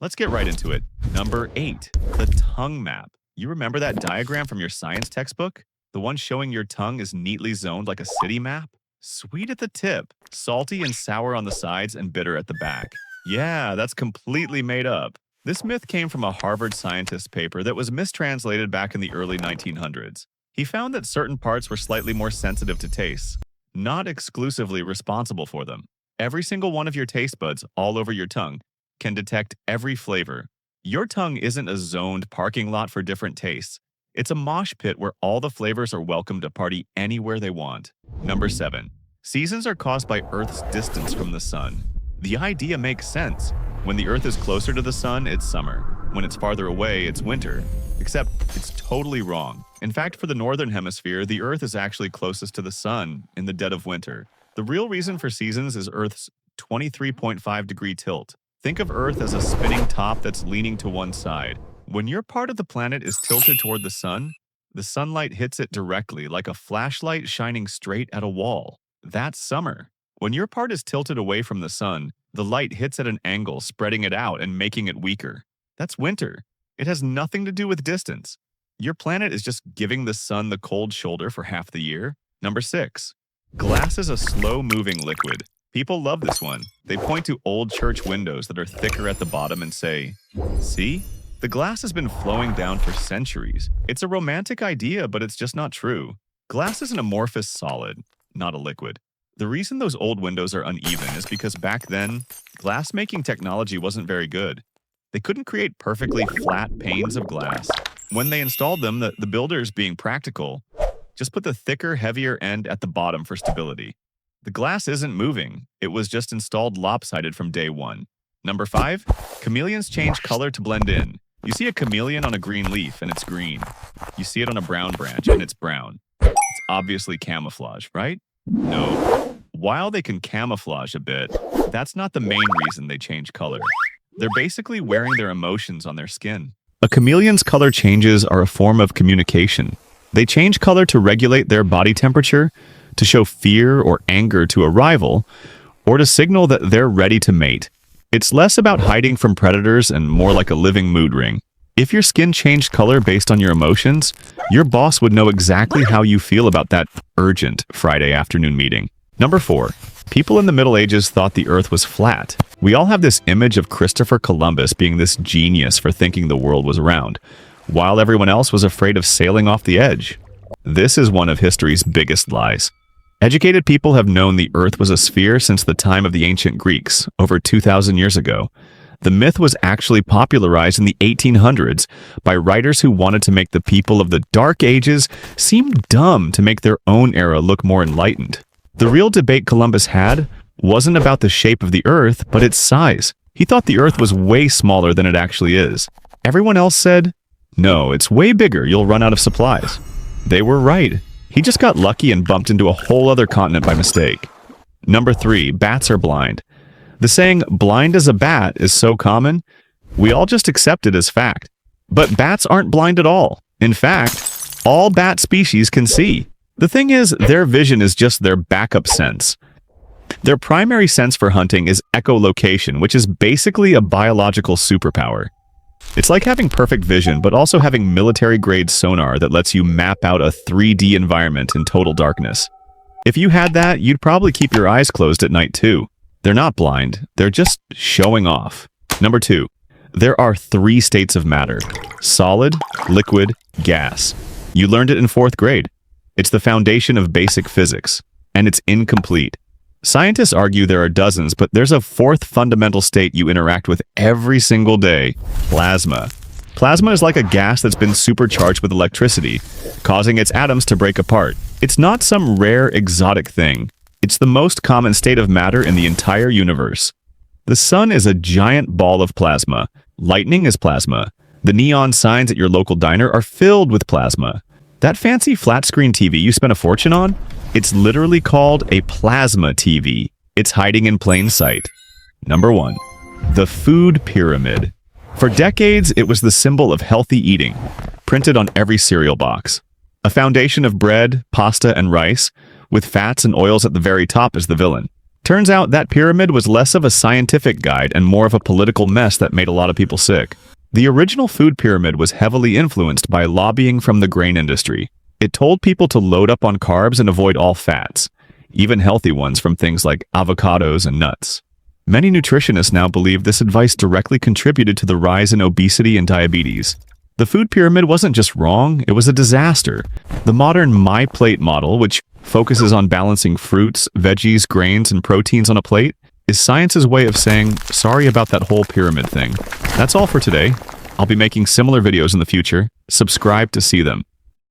Let's get right into it. Number 8, the tongue map. You remember that diagram from your science textbook? The one showing your tongue is neatly zoned like a city map? Sweet at the tip, salty and sour on the sides, and bitter at the back. Yeah, that's completely made up. This myth came from a Harvard scientist paper that was mistranslated back in the early 1900s. He found that certain parts were slightly more sensitive to tastes, not exclusively responsible for them. Every single one of your taste buds all over your tongue can detect every flavor. Your tongue isn't a zoned parking lot for different tastes. It's a mosh pit where all the flavors are welcome to party anywhere they want. Number 7. Seasons are caused by Earth's distance from the sun. The idea makes sense. When the Earth is closer to the sun, it's summer. When it's farther away, it's winter. Except it's totally wrong. In fact, for the northern hemisphere, the Earth is actually closest to the sun in the dead of winter. The real reason for seasons is Earth's 23.5-degree tilt. Think of Earth as a spinning top that's leaning to one side. When your part of the planet is tilted toward the sunlight hits it directly like a flashlight shining straight at a wall. That's summer. When your part is tilted away from the sun, the light hits at an angle, spreading it out and making it weaker. That's winter. It has nothing to do with distance. Your planet is just giving the sun the cold shoulder for half the year. Number 6. Glass is a slow-moving liquid. People love this one. They point to old church windows that are thicker at the bottom and say, "See? The glass has been flowing down for centuries." It's a romantic idea, but it's just not true. Glass is an amorphous solid, not a liquid. The reason those old windows are uneven is because back then, glass-making technology wasn't very good. They couldn't create perfectly flat panes of glass. When they installed them, the builders, being practical, just put the thicker, heavier end at the bottom for stability. The glass isn't moving. It was just installed lopsided from day one. Number 5, chameleons change color to blend in. You see a chameleon on a green leaf and it's green. You see it on a brown branch and it's brown. It's obviously camouflage, right? No. While they can camouflage a bit, that's not the main reason they change color. They're basically wearing their emotions on their skin. A chameleon's color changes are a form of communication. They change color to regulate their body temperature, to show fear or anger to a rival, or to signal that they're ready to mate. It's less about hiding from predators and more like a living mood ring. If your skin changed color based on your emotions, your boss would know exactly how you feel about that urgent Friday afternoon meeting. Number 4. People in the Middle Ages thought the Earth was flat. We all have this image of Christopher Columbus being this genius for thinking the world was round, while everyone else was afraid of sailing off the edge. This is one of history's biggest lies. Educated people have known the Earth was a sphere since the time of the ancient Greeks, over 2,000 years ago. The myth was actually popularized in the 1800s by writers who wanted to make the people of the Dark Ages seem dumb to make their own era look more enlightened. The real debate Columbus had wasn't about the shape of the Earth, but its size. He thought the Earth was way smaller than it actually is. Everyone else said, "No, it's way bigger, you'll run out of supplies." They were right. He just got lucky and bumped into a whole other continent by mistake. Number 3, bats are blind. The saying, "blind as a bat," is so common, we all just accept it as fact. But bats aren't blind at all. In fact, all bat species can see. The thing is, their vision is just their backup sense. Their primary sense for hunting is echolocation, which is basically a biological superpower. It's like having perfect vision, but also having military-grade sonar that lets you map out a 3D environment in total darkness. If you had that, you'd probably keep your eyes closed at night too. They're not blind, they're just showing off. Number 2, there are 3 states of matter: solid, liquid, gas. You learned it in 4th grade. It's the foundation of basic physics, and it's incomplete. Scientists argue there are dozens, but there's a 4th fundamental state you interact with every single day: plasma. Plasma is like a gas that's been supercharged with electricity, causing its atoms to break apart. It's not some rare, exotic thing. It's the most common state of matter in the entire universe. The sun is a giant ball of plasma. Lightning is plasma. The neon signs at your local diner are filled with plasma. That fancy flat-screen TV you spent a fortune on? It's literally called a plasma TV. It's hiding in plain sight. Number 1, the food pyramid. For decades, it was the symbol of healthy eating, printed on every cereal box. A foundation of bread, pasta, and rice, with fats and oils at the very top, is the villain. Turns out that pyramid was less of a scientific guide and more of a political mess that made a lot of people sick. The original food pyramid was heavily influenced by lobbying from the grain industry. It told people to load up on carbs and avoid all fats, even healthy ones from things like avocados and nuts. Many nutritionists now believe this advice directly contributed to the rise in obesity and diabetes. The food pyramid wasn't just wrong, it was a disaster. The modern My Plate model, which focuses on balancing fruits, veggies, grains, and proteins on a plate, is science's way of saying, sorry about that whole pyramid thing. That's all for today. I'll be making similar videos in the future. Subscribe to see them.